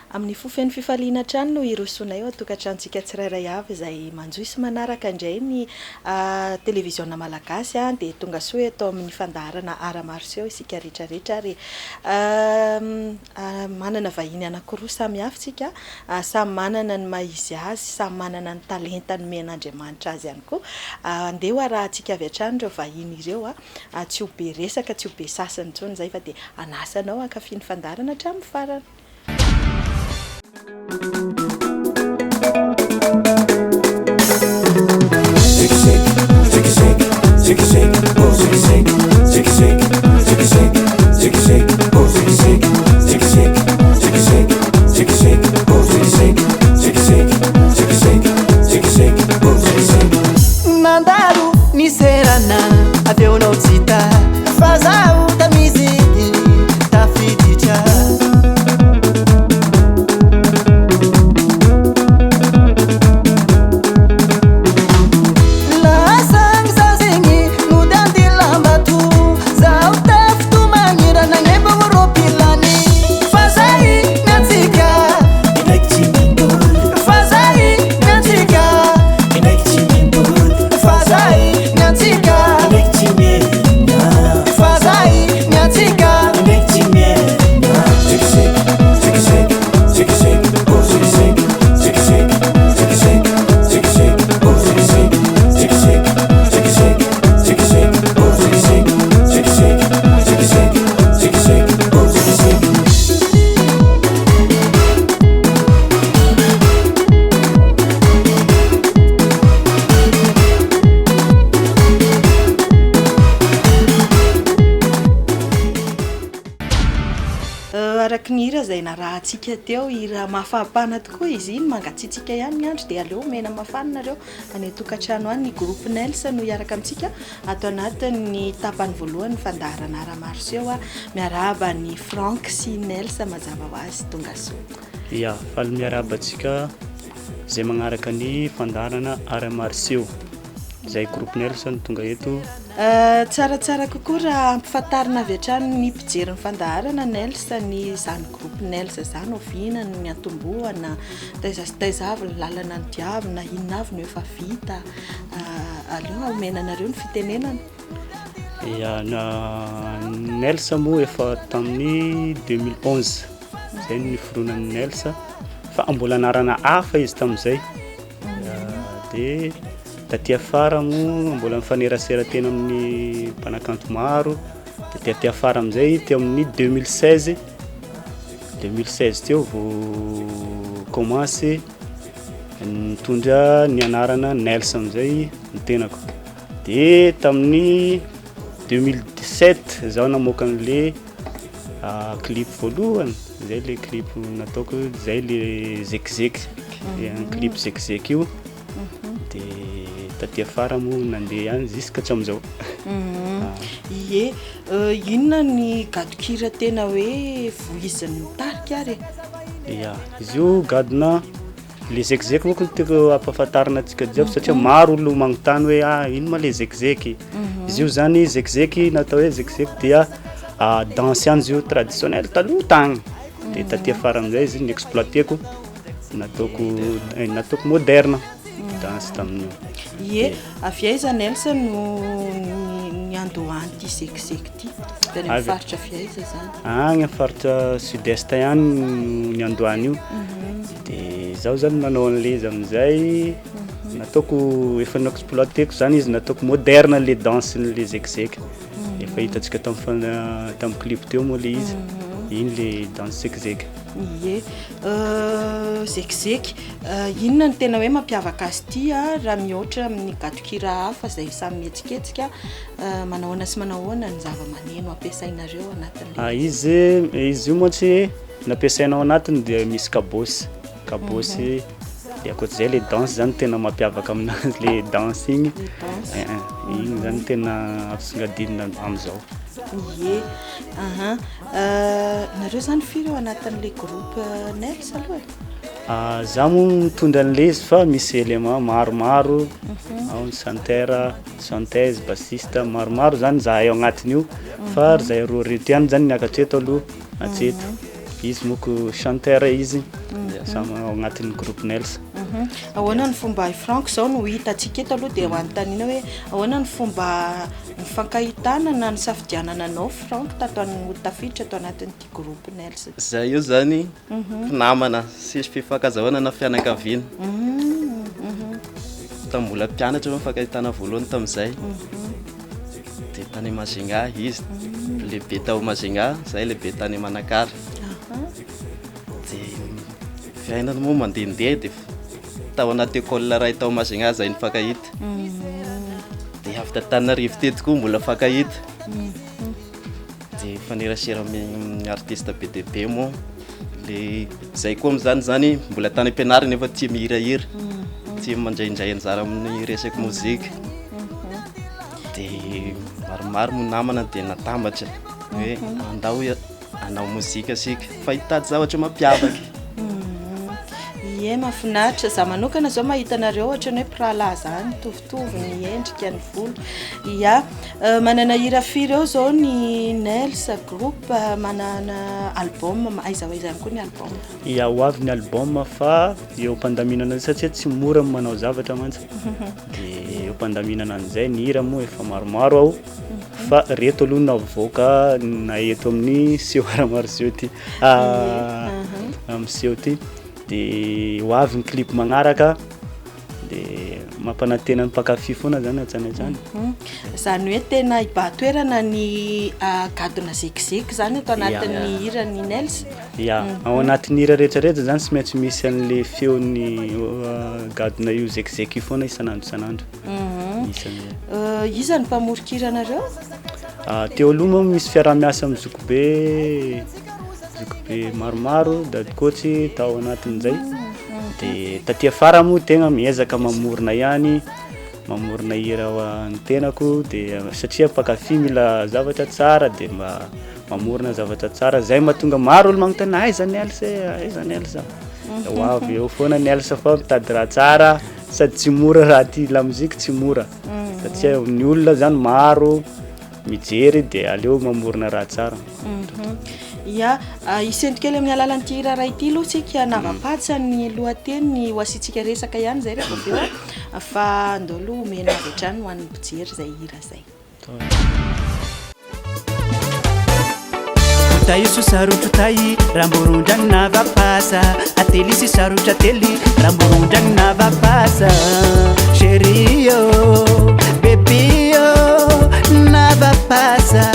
Amin'ny fofen'ny fifaliana trano no irosoanay ao atokantrantsika tsirairay avy izay manjoy sy manaraka indray ny télévision malagasy dia tonga soa atao amin'ny fandaharana ara-marseau isika rehetrarehetra ary manana vahiny anankiroa samy hafa tsika samy manana ny maizy azy samy manana ny talentany men'Andriamanitra azy ihany koa andeha arahantsika avy hatrany ireo vahiny ireo tsy ho be resaka tsy ho be sasany intsony izay fa dia anasanao ankafiany fandaharana hatramin'ny farany. Mandaru ni serana aveu no cita fazau da miziki ta fidicha Nira zay narahantsika teo ira mafampana tokoa izy iny mangatsitsika ihany ny andro dia aleo mena mafana nareo any tokantrano any groupe Nel'S no iaraka amintsika ato anatin'ny tapany voalohany fandaharana ara-marseau miaraba ny Frank sy Nel'S mazava ho azy tonga soa. Ya, faly miarabantsika zay magnaraka ny fandaharana ara-marseau zay groupe Nel'S no tonga eto. Tsaratsara kokoa raha ampifantarina avy hatrany ny mpijery ny fandaharana Nel'S ny zany groupe Nel'S zany ovinany ny atombohana taizavy lalana ny diavina inona avy no efa vita aleo omenanareo ny fitenenana. Ya, Nel'S moa efa tamin'ny 2011 zay ny fironan'ny Nel'S fa mbola anarana hafa izy tamin'izay dia taty afara moa mbola mifanerasera tena amin'ny mpanakanto maro dia taty afara amin'izay teo amin'ny 2016 teo vao commencé nitondra ny anarana Nel'S amin'izay ny tenako dia tamin'ny 2017 zaho namoaka an'le clip voalohany zay le clip nataoko zay le zekizeky clip zekizeky io dia taty afara moa nandeha any jusqu'à hatramin'izao. Ie, inona ny gadokira tena hoe voizan'ny tarika ary? Ya, izy io gadona le zekizeky moa tiako ampahafantarina antsika jiaby satria maro olo magnontany hoe ino ma le zekizeky. Izy io zany zekizeky natao hoe zekizeky dia danse any izy io traditionnel taloha tagny dia taty afara amin'izay izy ny exploiteko nataoko moderne danse tamin'io. Ie, avy aiza Nel'S no ny andohany ty zekizeky ty? Dia ny faritra avy aiza zany? Agny amin'ny faritra sud-est ihany ny andohany io. Dia zaho zany nanao an'le izy amin'izay nataoko efa exploiteko zany izy nataoko moderne le danse le zekizeky. Efa hitantsika tamin'ny clip teo moa le izy. Iny le danse zekizeky. Ie, zekizeky inona ny tena hoe mampiavaka azy ty raha mihoatra amin'ny gadokira hafa izay samy mihetsiketsika manahoana sy manahoana ny zava-maneno ampiasainareo anatin'le izy io moa tsy nampiasainao anatiny dia misy kabosy dia akoatr'izay le danse zany tena mampiavaka aminazy le danse igny igny zany tena afisongadinina amin'izao. Ie, nareo zany firy eo anatin'le groupe Nel'S aloha? Zaho moa mitondra an'le izy fa misy élément maromaro ao ny chanteur, chanteuse, bassiste maromaro zany zahay ao agnatiny io fa zahay roa reto ihany zany niakatra eto aloha atreto izy moko chanteur izy samy agnatin'ny groupe Nel'S. Ahoana ny fomba Frank zao no hitantsika eto aloha dia hoantanina hoe ahoana ny fomba mifankahitana na ny safidianana anao Frank tato ny tafiditra ato anatin'ity groupe Nel'S. Zay io zany namana sisy fifankazahoana na fianakaviana. Mbola mpianatra mifankahitana voalohany tamin'izay. Dia tany Majunga izy lehibe tao Majunga, zay lehibe tany Manakara. Dia fiainana moa mandehandeha dia tao anaty école iray tao Majunga zay nifankahita. Dia avy Tananarivo teto koa mbola fankahita. Dia fanerasera amin'ny artiste be dia be moa. Le zay koa am'zany zany mbola tany ampianarana nefa tia mihirahira. Tia mandraindray anjara amin'ny resaky mozika. Dia maromaro mo namana dia natambatra hoe andao hanao mozika asika fa hitady zavatra mampiavaka. Ie mahafinaritra za manokana zao mahita anareo ohatra ny hoe prala zany mitovitovy ny endrika ny volo. Ya manana hira firy eo zao ny Nel'S groupe manana album aiza izany koa ny album. Ya ho avy ny album fa eo ampandaminana satria tsy mora manao zavatra mantsy. Dia eo ampandaminana an'izay ny hira moa efa maromaro ao fa reto aloha navoaka na eto amin'ny Seho Mardi ty amin'ny Seho ty. Dia ho avy ny clip magnaraka dia mampanantena ny mpakafy foana zany atsanatany. Zany hoe tena ibatoerana ny gadona zekizeky zany ato anatin'ny hira ny Nel'S. Ya ao anatin'ny hira rehetrarehetra zany tsy maintsy misy an'le feon'ny gadona io zekizeky foana isanandro. Iza ny mpamorokira anareo? Teo aloha moa misy fiaraha-miasa amin'ny zokobe maromaro dady coach tao anatin'izay. Dia taty afara moa tegna miezaka mamorona ihany, mamorona hira ny tenako dia satria mpakafy mila zavatra tsara dia mamorona zavatra tsara zay mahatonga maro olo magnontany aiza Nel'S aiza Nel'S. Ho avy eo foana Nel'S fa mitady raha tsara sady tsy mora raha ty la mozika tsy mora satria ny olona zany maro mijery dia aleo mamorona raha tsara. Ya isendrikely amin'ny alalan'ity hira ray ity aloha tsika navapatsa ny lohateny ho asitsika resaka ihany zay rehefa avy eo fa andao aloha omena avy hatrany ho an'ny mpijery zay hira zay. Taisu sarutu tai ramburundang navapasa atelisi sarutu ateli ramburundang navapasa sherio bebio navapasa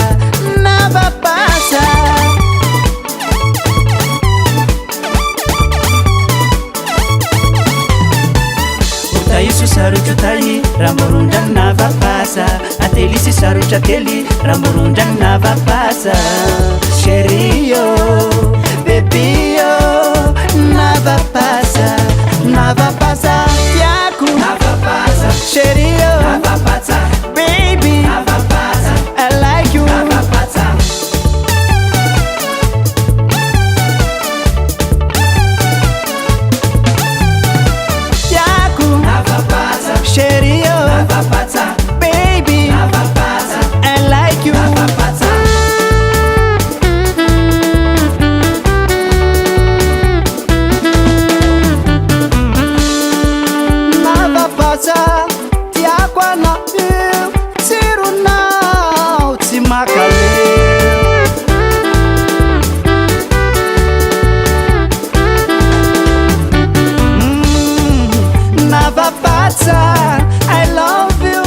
Taisu sarutu tai ramburundang navapasa atelisi sarutu ateli ramburundang navapasa sherio bebio navapasa yaku navapasa sherio navapasa baby navapasa I like you navapasa yaku navapasa sherio navapasa baby navapasa I like you navapasa. Tiakwana siruna timakale navapatsa I love you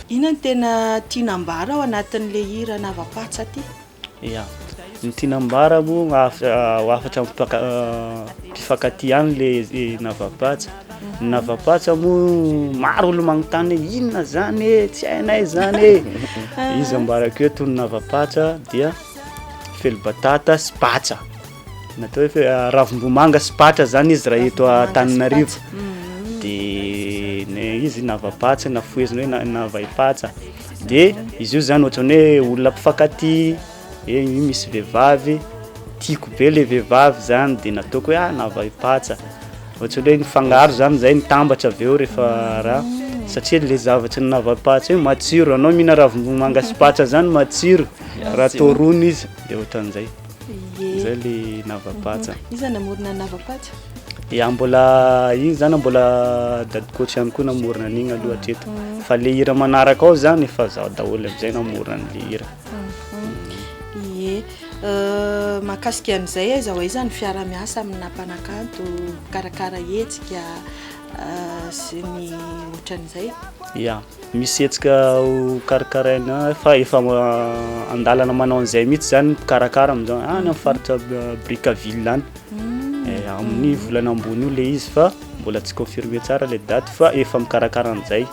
Ina ny tena tianambara ao anatin'le hira navapatsa ty? Ya ny tianambara moa afatra mpifankatia ihany le navapatsa. Navapatsa moa maro olo magnontany inona zany tsy hainay zany izy ambarako eto ny navapatsa dia felibatata sy patsa natao hoe ravimbomanga sy patsa zany izy raha eto Tananarivo. Dia izy navapatsa nafoeziny hoe navaipatsa dia izy io zany ohatrany hoe olona mpifankatia io misy vehivavy tiako be le vehivavy zany dia nataoko hoe navaipatsa ohatrany hoe nifangaro zany zay nitambatra avy eo rehefa raha satria le zavatra ny navaipatsa io matsiro anao mihina ravimbomanga sy patsa zany matsiro raha atao rony izy dia ohatran'izay zay le navapatsa. Iza namorona navapatsa? Ya mbola igny zany mbola dady coach ihany koa namorona an'igny aloha hatreto fa le hira manaraka ao zany efa zaho daholo am'izay namorona an'le hira. Ie mahakasika an'izay aiza hoe zany fiara-miasa amina mpanakanto karakara hetsika sy ny ohatran'izay. Ya misy hetsika ho karakaraina fa efa andalana manao an'izay mihitsy zany karakara am'izao any amin'ny faritra Brickaville any. Amin'ny volana ambony io le izy fa mbola tsy confirmé tsara le date fa efa mikarakara an'izay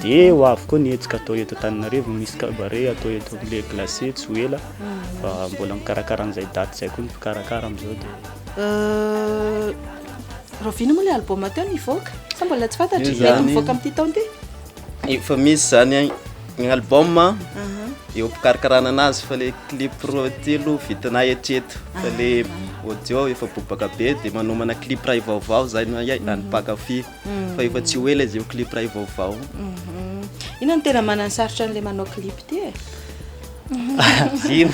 dia ho avy koa ny hetsika atao eto Antananarivo misy cabaret atao eto le glacé tsy ho ela fa mbola mikarakara an'izay date zay koa mikarakara am'izao dia Rovina moa le album teo nivoaka sa mbola tsy fantatry ilay nivoaka amin'ity taona ity? Efa misy zany ny album eo mpikarakarana anazy fa le clip telo vitanay hatreto fa le audio efa bobaka be dia manomana clip ray vaovao zay anipakafy fa efa tsy ho ela izy eo clip ray vaovao. Ina no tena manasarotra an'ilay manao clip ty e? Ino?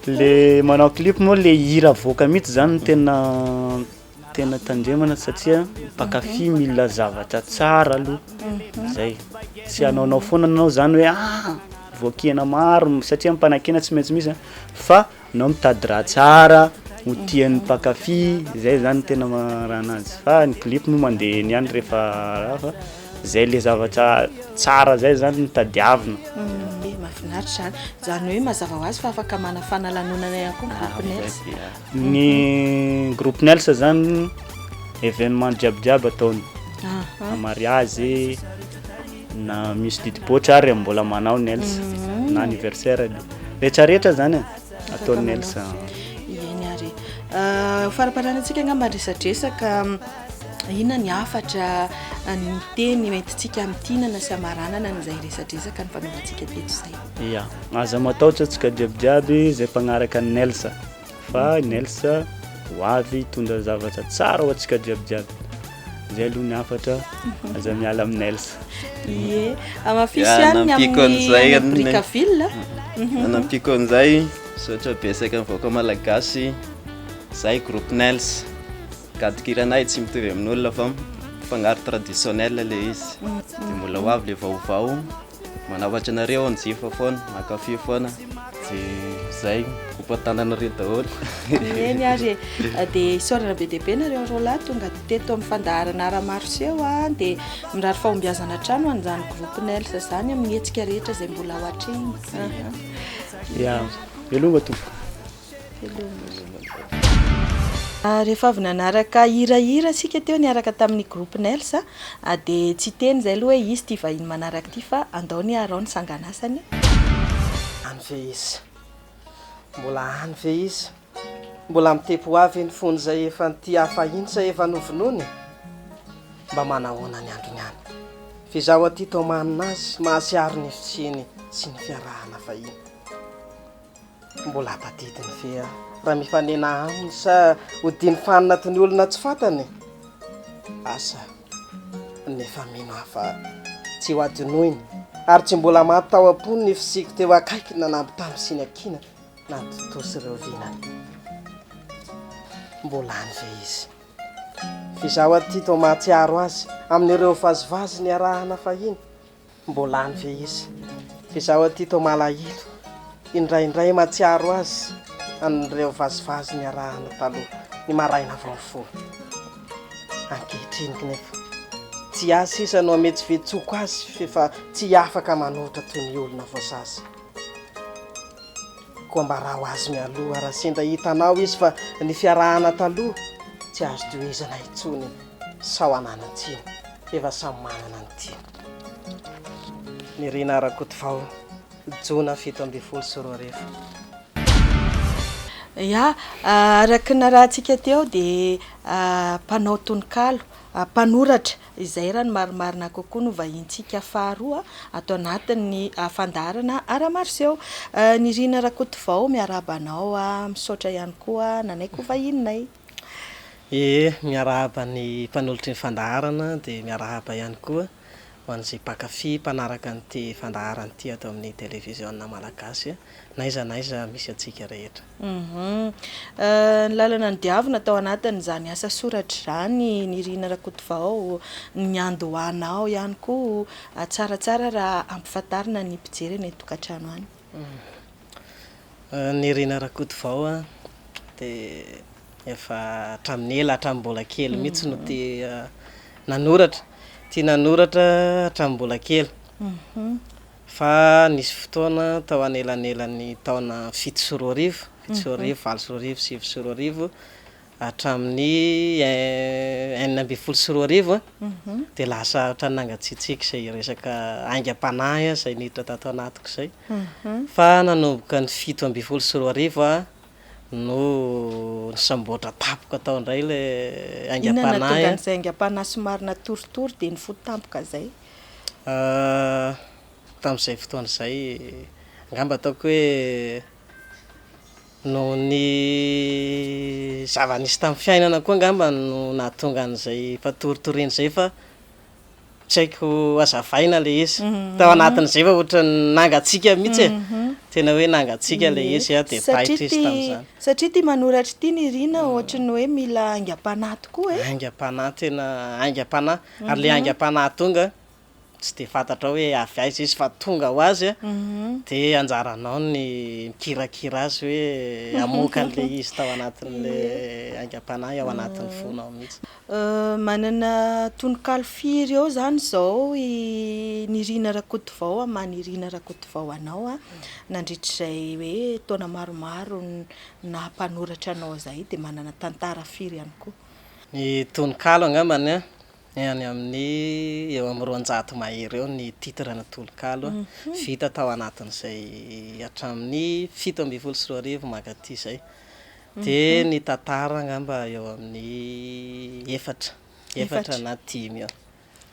Le manao clip moa le hira voaka mihitsy zany tena tandremana satria mpakafy mila zavatra tsara aloha zay tsy anaonao foana anao zany hoe voakena maro satria mpanakena tsy maintsy misy fa nao mitady raha tsara ho tian'ny mpakafy zay zany tena raha anazy fa ny clip moa mandeha niany rehefa raha fa zay le zavatra tsara zay zany nitadiavina. Mahafinaritra zany hoe mazava ho azy fa afaka manafana lanonana ihany koa groupe Nel'S. Ny groupe Nel'S zany événement jiabijiaby ataony na mariage na misy didipoitra ary mbola manao Nel'S na anniversaire rehetrarehetra zany ataony Nel'S. Eny ary faraparanantsika angamba resadresaka ina ny afatra ny teny mentsika amin'tinana sy amaranana n'izay resadresaka ny fanaovantsika teto izay. Ya aza matahotra antsika jiabijiaby zay mpagnaraka ny Nel'S fa Nel'S ho avy tondra zavatra tsara ho antsika jiabijiaby zay aloha ny afatra aza miala amin'ny Nel'S. Ie amafisy ihany amin'ny Brickaville. Anampiko an'izay sotra besaka mivoaka malagasy zay groupe Nel'S kadikiranay tsy mitovy amin'olona fa fangaro traditionnel le izy dia mbola ho avy le vaovao manavatra anareo anjifa foana makafy foana dia zay kompatananareo daholo. Eny ary dia isaorana be dia be nareo rôle lahy tonga teto amin'ny fandaharana ara-maro Seho dia mirary fahombiazana trano an'izany groupe Nel'S zany amin'ny hetsika rehetra izay mbola ho hatreny. Ya velonga tompo. Rehefa avy nanaraka hirahira isika teo niaraka tamin'ny groupe Nel'S dia tsy teny izay aloha hoe izy ity vahiny manaraka ity fa andao ny arao ny sanganasany. Any ve izy mbola any ve izy mbola mitepo avy ny fony zay efa nity hafahiny sa efa novinony mba manahoana ny androny any fizaho aty tomanina azy mahasiaro ny fitsiny sy ny fiarahana fahiny mbola tadidiny fea raha mifanena aminy sa hodiny fanina toy ny olona tsy fantany asa nefa mino hafa tsy ho adinoiny ary tsy mbola matao am-pony ny fisiko teo akaiky nanampy tamin'ny siny akina na totosy ireo vinany mbola any ve izy fizaho aty to mahatsiaro azy amin'ireo vazivazy ny arahana fahiny mbola any ve izy fizaho aty to malahelo indraindray mahatsiaro azy anireo vazivazy ny arahana taloha ny maraina vaovao ankehitriny nefa tsy azy sisa no ametsy vetsoko azy fefa tsy afaka manohitra toy ny olona voasazy koa mba raha ho azy mialoha raha sendra hitanao izy fa ny fiarahana taloha tsy azo tohizana intsony sao ananatsiny efa samy manana ny tia Nirina Rakotovao jona 17 sy 2 Ya araka ny rahantsika teo dia mpanao tononkalo mpanoratra izay raha ny marimarina kokoa no vahintsika faharoa atao anatin'ny fandaharana ara-maro Seho. Nirina Rakotovao miarabanao misaotra ihany koa nanaiko vahininay. Miarahaba ny mpanolotry ny fandaharana dia miarahaba ihany koa ho an'izay mpakafy mpanaraka n'ity fandaharany ity atao amin'ny télévision malagasy naiza misy atsika rehetra. Ny lalana ny diavina tao anatin'izany asa soratra izany Nirina Rakotovao ny andohanao ihany koa tsaratsara raha ampifantarina ny mpijery ny tokantrano any. Nirina Rakotovao dia efa hatramin'ny ela hatramin'ny mbola kely mihitsy no tia nanoratra hatramin'ny mbola kely. Fa nisy fotoana tao anelanelan'ny taona 7 sy 4 arivo, 7 sy 4 arivo, 8 sy 4 arivo, 9 sy 4 arivo hatramin'ny 9 sy 4 arivo dia lasa ohatrany nangatsiatsiaka izay resaka aingam-panahy izay niditra tato anatiko izay. Fa nanomboka ny 7 ambin'ny 10 sy 4 arivo no nisamboatra tampoka tao indray ilay aingam-panahy. Inona natonga an'izay aingam-panahy somary natoritory dia nifoto tampoka izay? Tamin'izay fotoana izay angamba ataoko hoe no ny zava-nisy tamin'ny fiainana koa angamba no nahatonga an'izay fatoritoriana izay fa tsy haiko azavaina ilay izy. Tao anatin'izay fa ohatran'ny nangatsiaka mihitsy tena hoe nangatsiaka ilay izy dia taitra izy tamin'izany. Satria tia manoratra ity Nirina ohatran'ny hoe mila aingam-panahy tokoa e? Aingam-panahy tena aingam-panahy ary ilay aingam-panahy tonga tsy dia fantatra hoe avy aiza izy fa tonga ho azy dia anjaranao ny mikirakira azy hoe hamoaka an'ilay izy tao anatin'ilay aingam-panahy ao anatin'ny fonao mihitsy. Manana tononkalo firy eo izany izao i Nirina Rakotovao Nirina Rakotovao anao nandritrizay hoe taona maromaro na mpanoratra anao izay dia manana tantara firy ihany koa. Ny tononkalo angambany any amin'ny eo amin'ny 200 mahery eo ny titre na tononkalo vita tao anatin'izay hatramin'ny 7 ambin'ny 10 sy 4 arivo mankaty izay. Dia ny tantara angamba eo amin'ny efatra na 5 eo.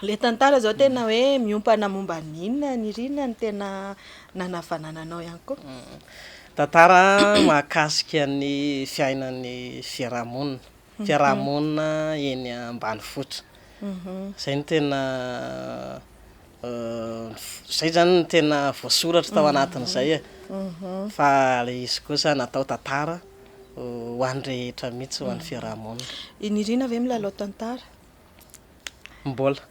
Le tantara zao tena hoe miompana momba n'inona Nirina ny tena nanavanananao ihany koa? Tantara mahakasika ny fiainan'ny fiarahamonina eny ambanivohitra. Izay ny tena izay zany ny tena voasoratra tao anatin'izay fa ilay izy kosa natao tantara ho an'ny rehetra mihitsy ho an'ny fiarahamonina. I Nirina ve milalao tantara? Mbola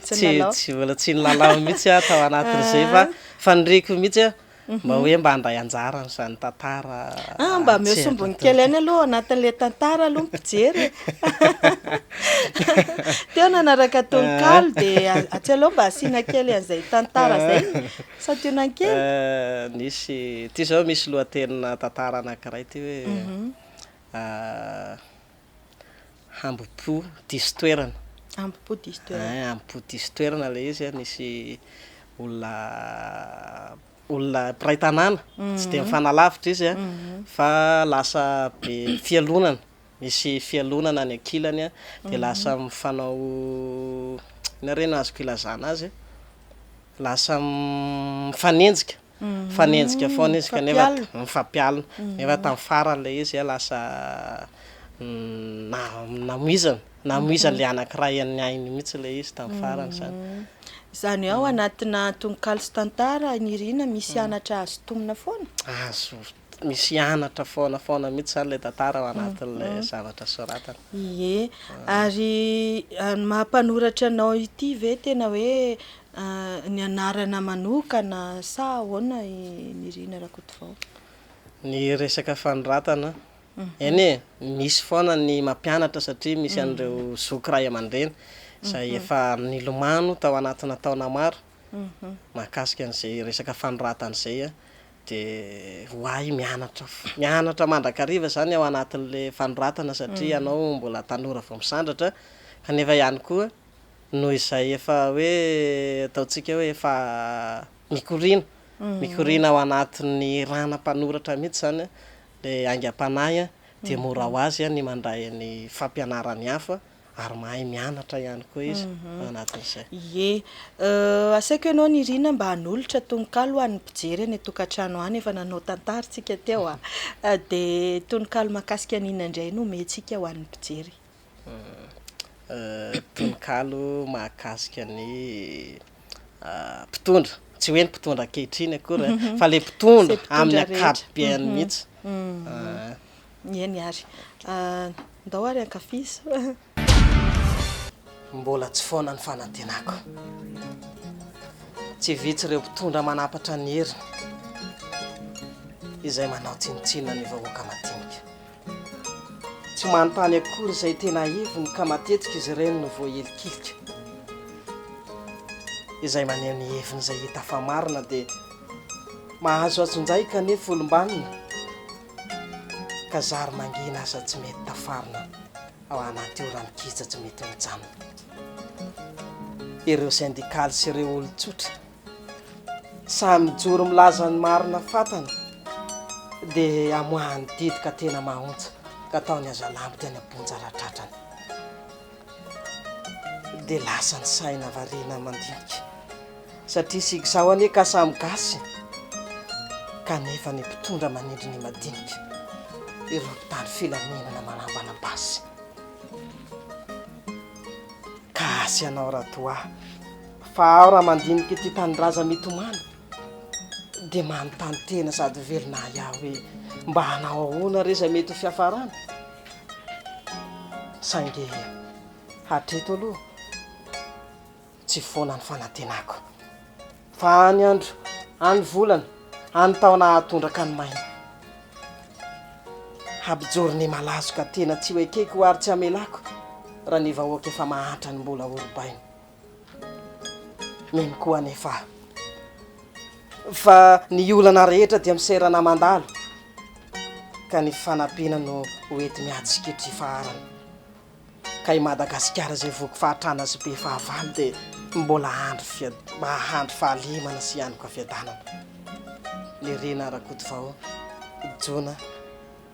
tsy nilalao mihitsy tao anatin'izay fa faniriko mihitsy mba hoe mba handray anjara n'izany tantara. Mba mihosombony kely any aloha anatin'ilay tantara aloha mijery. Teo nanaraka tononkalo dia atsy aloha mba asiana kely an'izay tantara izay santionan kely. Nisy ty zao misy lohatenina tantara anankiray ty hoe Ambopo diso toerana. Ambopo diso toerana. Ambopo diso toerana ilay izy nisy olona mpiray tanàna tsy dia mifanalavitra izy fa lasa be fialonana, misy fialonana any ankilany dia lasa mifanao narena azoko ilazana azy lasa mifanenjika foana izy kanefa mifampialina nefa tamin'ny farany ilay izy lasa namoizana ilay anankiray amin'ny ainy mihitsy ilay izy tamin'ny farany izany. Izany ao anatina tononkalo sy tantara Nirina misy anatra azo tomina foana? Misy anatra foana mihitsy izany ilay tantara ao anatin'ilay zavatra soratana. Ie, ary mampanoratra anao ity ve tena hoe ny anarana manokana sa ahoana i Nirina Rakotovao? Ny resaka fanoratana eny misy foana ny mampianatra satria misy an'ireo zoky ray aman-dreny izay efa nilomano tao anatina taona maro mahakasika an'izay resaka fanoratana izay dia hoay mianatra mandrakariva zany ao anatin'ilay fanoratana satria ianao mbola tanora vao misandratra kanefa ihany koa noho izay efa hoe ataontsika hoe efa mikoriana ao anatin'ny rana-mpanoratra mihitsy zany dia aingam-panahy dia mora ho azy ny mandray ny fampianarany hafa ary mahay mianatra ihany koa izy anatin'izay. Ie, asaiko ianao Nirina mba hanolotra tononkalo ho an'ny mpijery any tokantrano any efa nanao tantarantsika teo dia tononkalo mahakasika n'inona indray no omentsika ho an'ny mpijery? Tononkalo mahakasika ny mpitondra tsy hoe ny mpitondra ankehitriny akory fa le mpitondra mpitondra amin'ny rehetra. akapobeany mihitsy eny ary ndao ary ankafizo mbola tsy foana ny fanantenako tsy vitsy ireo mpitondra manapatra ny heriny izay manao tsinotsinona ny vahoaka madinika tsy manontany akory izay tena ivony ka matetika izy ireny no voahelikilika izay maneho ny heviny izay hita fa marina dia mahazo atsonjay kanefa olombanina ka zary mangina asa tsy mety tafarina ao anaty oranikisa tsy mety mijanona ireo syndikaly sy ireo olon-tsotra samy mijoro milaza ny marina fatana dia amoahany didika tena mahontsa ka ataony azalambo teny ambonjaratratrany dia lasa ny saina variana mandinika satria siky izao anie ka samy gasy kanefa ny mpitondra manindry ny madinika ireo mpitandro filaminana manambanambasy ka asy anao ratoa fa ao raha mandinika ity tanindrazana mitomany dia manontany tena sady velona iaho hoe mba hanao ahoana reza mety ho fiafarana sainge hatreto aloha tsy foana ny fanantenako fa any andro any volana any taona hahatondraka ny maina habijoro ny malazo ka tena tsy hoekeko ho ary tsy amelako raha ny vahoaka efa mahatra ny mbola orobaina mino koa anefa fa ny olana rehetra dia miserana mandalo ka ny fanampiana no hoety miatsikitry faharana ka i Madagasikara izay voky fahatrana sy be fahavalo dia mbola mahandro fahalimana sy ihanyko fiadanana Nirina Rakotovao Jona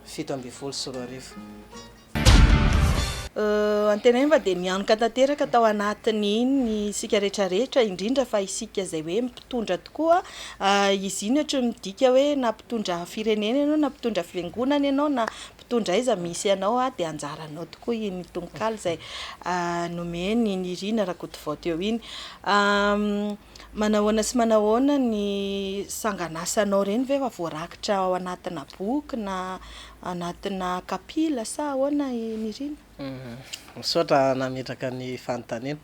7 Sur Tvm antenainy fa dia nianoka tanteraka tao anatiny iny isika rehetrarehetra indrindra fa isika izay hoe mpitondra tokoa izy iny ohatra midika hoe na mpitondra firenena ianao na mpitondra fiangonana ianao na mpitondra iza misy ianao dia anjaranao tokoa iny tononkalo izay nomeny Nirina Rakotovao teo iny manahoana sy manahoana ny sanganasanao reny ve fa voarakitra ao anatina boky na anatina kapila sa ahoana Nirina? Misaotra nametraka ny fanontaniana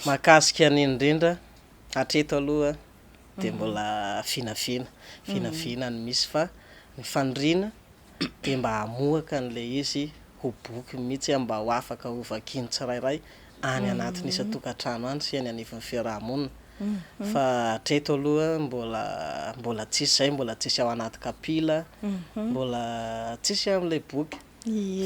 mahakasika ny indrindra hatreto aloha dia mbola finafina ny misy fa ny faniriana dia mba hamoaka n'ilay izy ho boky mihitsy mba ho afaka ho vakiany tsirairay any anatin'ny isa-tokantrano any sy any anivon'ny fiarahamonina fa hatreto aloha mbola tsisy zay mbola tsisy ao anaty kapila mbola tsisy amin'ilay boky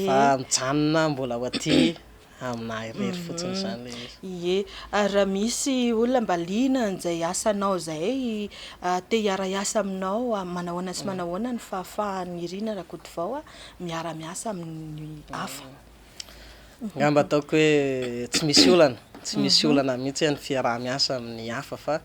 fa mijanona mbola ho aty amina irery fotsiny izany le izy raha misy olona mba liana an'izay asanao izay te hiara-iasa aminao manahoana sy manahoana ny fahafahan'ny Nirina Rakotovao miara-miasa amin'ny hafa ngamba ataoko hoe tsy misy olana mihitsy ny fiaraha-miasa amin'ny hafa fa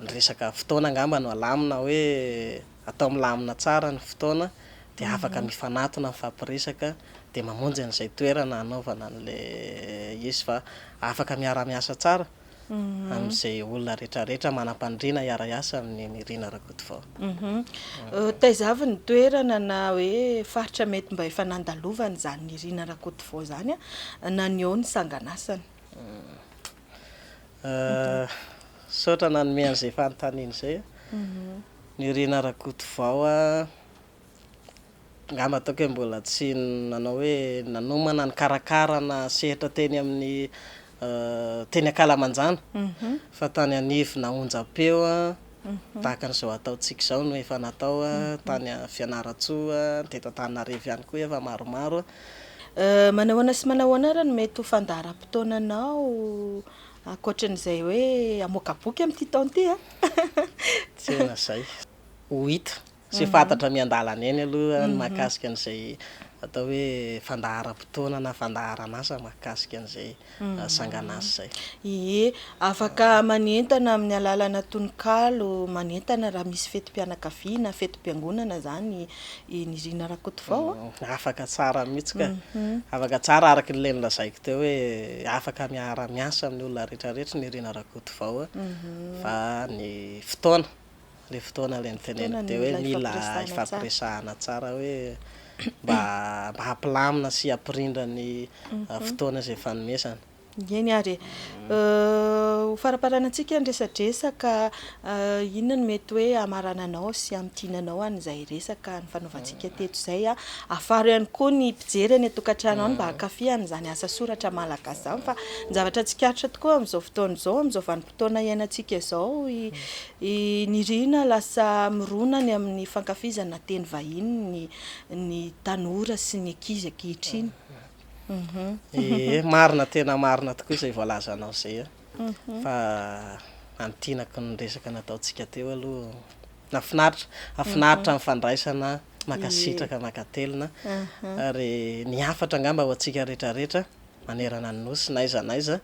ny resaka fotoana ngamba no alamina hoe atao milamina tsara ny fotoana dia afaka mifanatona mifampiresaka dia mamonjy an'izay toerana anaovana an'ilay izy fa afaka miara-miasa tsara amin'izay olona rehetrarehetra manam-pandriana hiara-iasa amin'ny Nirina Rakotovao. Taizavy ny toerana na hoe faritra mety mba efa nandalovana izany Nirina Rakotovao izany na ny eo ny sanganasany? Saotra nanome an'izay fanontaniana izay Nirina Rakotovao ngamba ataoko hoe mbola tsy nanao hoe nanomana ny karakarana sehatra teny amin'ny teny Akalamanjana fa tany anivo na onjam-peo tahaka an'izao ataontsika izao no efa natao tany Fianaratsoa teto Antananarivo ihany koa efa maromaro manahoana sy manahoana ary no mety ho fandaharam-potoananao ankoatran'izay hoe amoaka boky amin'ity taona ity tsena izay ho hita sy fantatra miandalana eny aloha ny mahakasika an'izay atao hoe fandaharam-potoana na fandaharan'asa mahakasika an'izay sangan'asa zay. Ie, afaka manentana amin'ny alalana tononkalo, manentana raha misy fetim-pianakaviana, fetim-piangonana zany i Nirina Rakotovao. Afaka tsara mihitsy ka. Afaka tsara araka ilay nilazaiko teo hoe afaka miara-miasa amin'ny olona rehetrarehetra Nirina Rakotovao fa ny fotoana, le fotoana le niteneniko teo hoe mila ifampiresahana tsara hoe mba hampilamina sy hampirindra ny fotoana izay fanomezana. Eny ary ho faraparanantsika andresadresaka inona no mety hoe amarananao sy amtinanao an'izay resaka ny fanaovantsika teto izay afaro ihany koa ny mpijery ny atokantrano any mba hakafiany zany asa soratra malagasy zany fa ny zavatra tsikaritra tokoa amin'izao fotoana izao amin'izao vanim-potoana iainantsika izao i Nirina lasa mironany amin'ny fankafizana teny vahiny ny tanora sy ny ankizy ankehitriny. Marina tena marina tokoa izay voalazanao izay fa antinako ny resaka nataontsika teo aloha nafinaritra mifandraisana makasitraka makatelina ary ny afatra angamba ho antsika rehetrarehetra manerana ny nosy naiza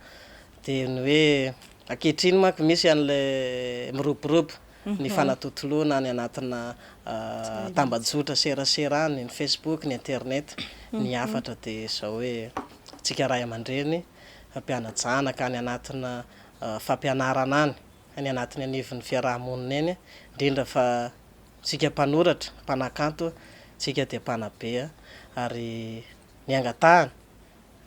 dia ny hoe ankehitriny manko misy an'ilay miroborobo ny fanatotoloana any anatina tambajotra serasera any ny Facebook, ny internet, ny afatra dia zao hoe tsika ray aman-dreny fampianajana any anatina fampianarana any anatin'ny anivon'ny fiarahamonina eny indrindra fa tsika mpanoratra, mpanakanto, tsika dia mpanabe ary ny angatahana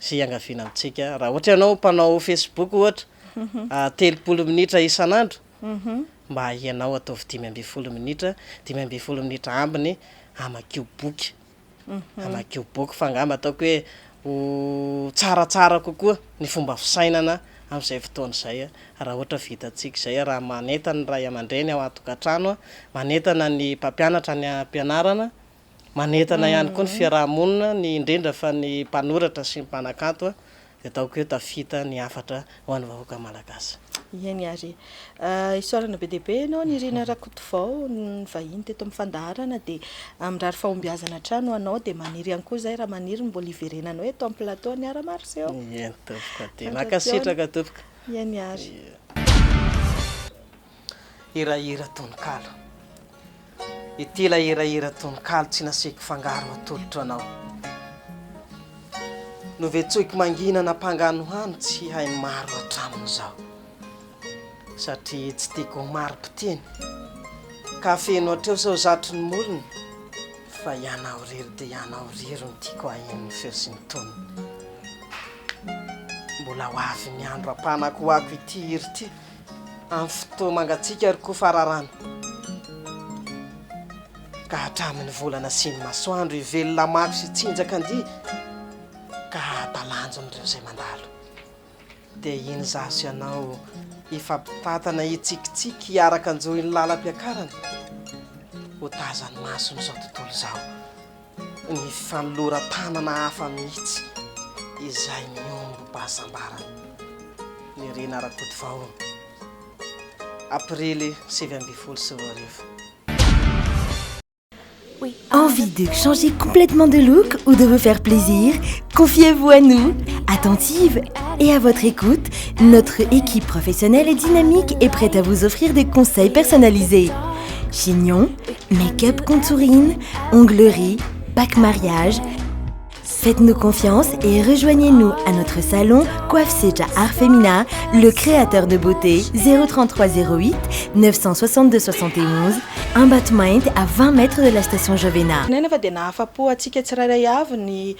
sy angaviana amintsika raha ohatra ianao mpanao Facebook ohatra 30 minitra isan'andro mba ianao ataovy 10 minitra 10 minitra ambiny amakio boky fa ngamba ataoko hoe ho tsaratsara kokoa ny fomba fisainana amin'izay fotoana izay raha ohatra vitantsika izay raha manentana ny ray aman-dreny ao atokantrano manentana ny mpampianatra ny ampianarana manentana ihany koa ny fiarahamonina ny indrindra fa ny mpanoratra sy ny mpanakanto dia ataoko hoe tafita ny afatra ho an'ny vahoaka malagasy. Eny ary isorana be dehibe ianao Nirina Rakotovao ny vahiny teto amin'ny fandaharana dia mirary fahombiazana trano anao dia maniry ihany koa izay raha maniry mbola iverenanao eto amin'ny plateau ny ara-maro Seho. Eny tompoko dia makasitraka tompoko. Eny ary hirahira tononkalo ity ilay hirahira tononkalo tsy nasiako fangaro atolotra anao novetsoiko manginana mpangano hany tsy hainy maro hatramin'izao satria tsy tiako maro mpiteny ka feno hatreo sao zatry ny molony fa ianao rery dia ianao rery no tiako hahen'ny feo sy ny tonony mbola ho avy ny andro ampanako hoako ity hiry ity amin'ny fotoa mangatsika ary koa fararano ka hatramin'ny volana sy ny masoandro ivelona mako sy tsinjaka andia ka hatalanjo n'ireo izay mandalo dia iny zaso ianao ifampitatana hitsikitsiky hiaraka anjohin'ny lalam-piakarana ho tazany maso n'izao tontolo izao ny fanoloran-tanana hafa mihitsy izay miombo pahasambarana Nirina Rakotovao aprily 2024. Envie de changer complètement de look ou de vous faire plaisir? Confiez-vous à nous. Attentive et à votre écoute, notre équipe professionnelle et dynamique est prête à vous offrir des conseils personnalisés. Chignon, make-up contouring, onglerie, pack mariage. Faites-nous confiance et rejoignez-nous à notre salon Coiffe Seja Art Femina, le créateur de beauté 03308 962 71, un bâtiment à 20 mètres de la station Jovena. Nefa dia nahafapo atsika tsirairay avy ny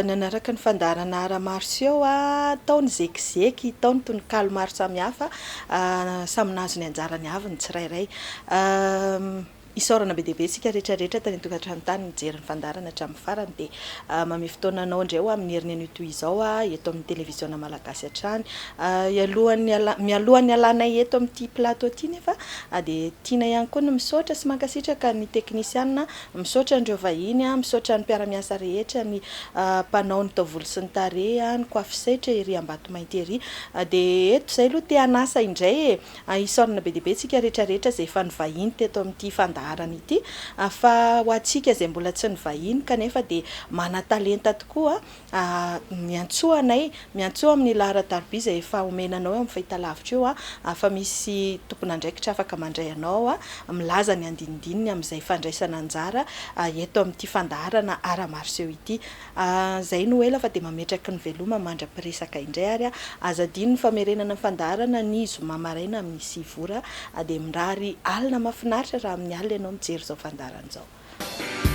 nanaraka ny fandarana ara-maro Seho taony zekizeky taony tononkalo maro samihafa samy nazo ny anjarany avy ny tsirairay isorana be dehibe sika rehetrarehetra tany tokantrano tany mijery ny fandarana hatramin'ny farany dia mame fotoananao indray ho amin'ny herin'ny an'io toy izao eto amin'ny télévision malagasy hatrany mialohan'ny alanay eto amin'ity plateau ity nefa dia tiana ihany koa no misaotra sy mankasitraka ny teknisianina misaotra andreo vahiny misaotra ny mpiara-miasa rehetra ny mpanao ny taovolo sy ny tarehy ny coiffe setra ery Ambatomainty ery dia eto izay aloha te hanasa indray isorana be dehibe sika rehetrarehetra izay efa ny vahiny teto amin'ity fandarana fandaharana ity fa ho antsika izay mbola tsy nivahiny kanefa dia mana-talenta tokoa miantsoanay miantsoa amin'ny laharatarby izay efa omenanao amin'ny fahitalavitra io fa misy tompon'andraikitra afaka mandray anao milaza ny andinindininy amin'izay fandraisana anjara eto amin'ity fandaharana ara-marseau ity zay no ela fa dia mametraky ny veloma mandra-piresaka indray ary azadino ny famerenana fandaharana ny zoma maraina amin'ny 6 ora dia mirary alina mahafinaritra raha amin'ny alina ianao mijery izao fandaharana izao.